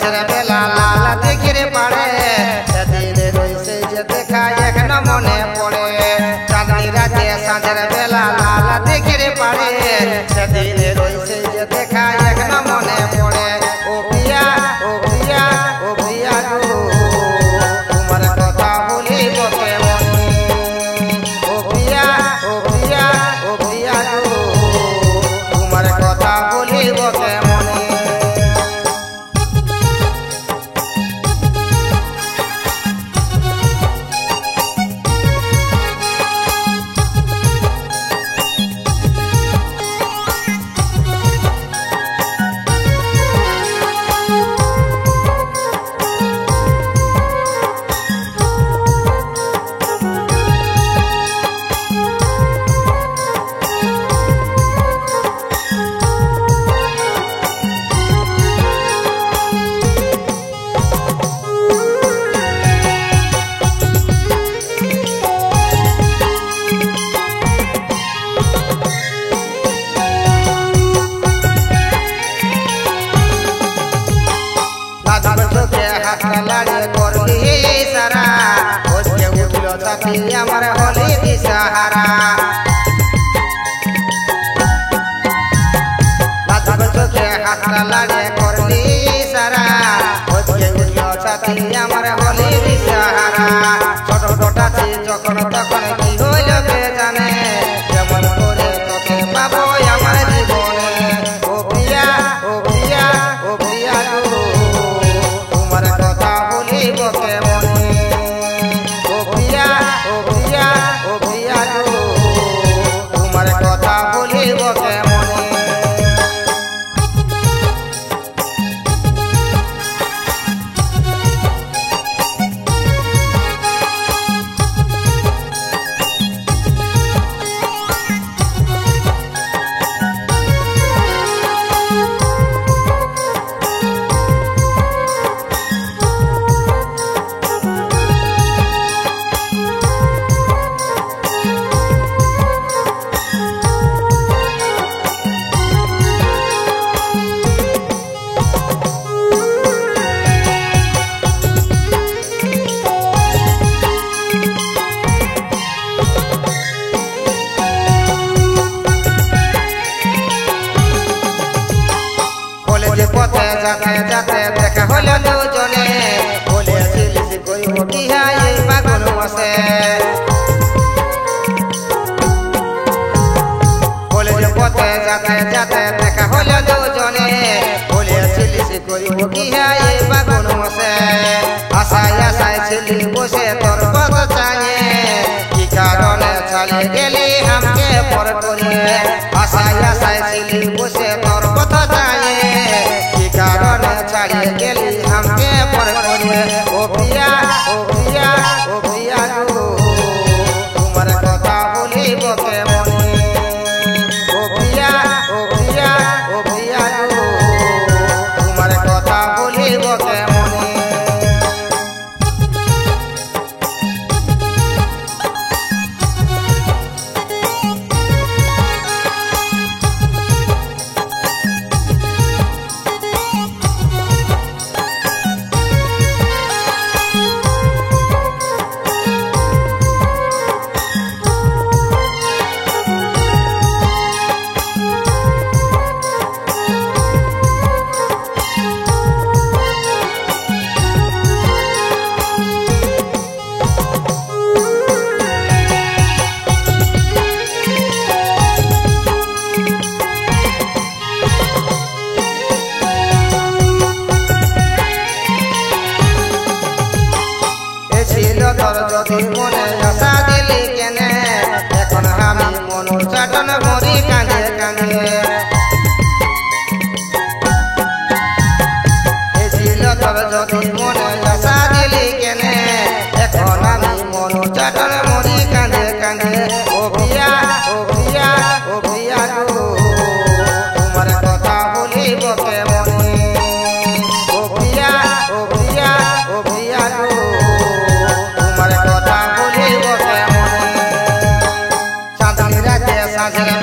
সাঁঝের বেলা লাল দিঘির পাড়ে সেদিন রইছে যে দেখা এখনো মনে পড়ে। চাঁদনি রাতে সাঁঝের বেলা লাল দিঘির পাড়ে সেদিন রইছে যে দেখা এখনো মনে পড়ে। ও প্রিয়া ও প্রিয়া ও প্রিয়া গো তোমার কথা বলিব কেমন। ও প্রিয়া ও প্রিয়া ও প্রিয়া গো তোমার কথা বলিব কেমন। আমার হলি দিশাহারা লাজব চোখে হাতটা লাগে করলি সারা হচ্ছে উঠল সাথী আমার হলি দিশাহারা। ছোট ছোটাছি যখন তখন কি হইল কে জানে যেমন করে তোকে পাবো আমার জীবনে। ও প্রিয়া ও প্রিয়া ও প্রিয়া গো তোমার কথা বলিব কেমন। ও প্রিয়া ও প্রিয়া ও প্রিয়া গো তোমার কথা বলিব কেমন। পথে যাতে যাতে দেখা হলো দুজনে বলেছিলিস কইব কি এই পাগল মাসে। কলেজ পথে যাতে যাতে দেখা হলো দুজনে বলেছিলিস কইব কি এই পাগল মাসে। আশায় আশায় ছিলি বসে তোর পথ চাইয়ে কি কারণে চলে গেলি আমাকে পর করে। আশায় আশায় ছিলি বসে তোর পথ চাইয়ে কারণে ছাড়িয়ে গেলি আমাকে পর করে। ও প্রিয়া ও প্রিয়া ও প্রিয়া গো তোমার কথা বলিব কেমন। ও প্রিয়া ও প্রিয়া ও প্রিয়া গো তোমার কথা বলিব কেমন। তোর যদি মনে আশা দিলি কেনে এখন আমি মনুর চাটন মরি কাঁদে কাঁদে। ছিল তোর যদি মনে আশা দিলি কেনে এখন আমি মনুর চাটন মরি কাঁদে কাঁদে। ও প্রিয়া ও প্রিয়া ও প্রিয়া গো তোমার কথা বলিব কেমন। ও প্রিয়া ও প্রিয়া ও প্রিয়া গো কথা বলিব কেমন। চাঁদনি রাতে সাঁঝের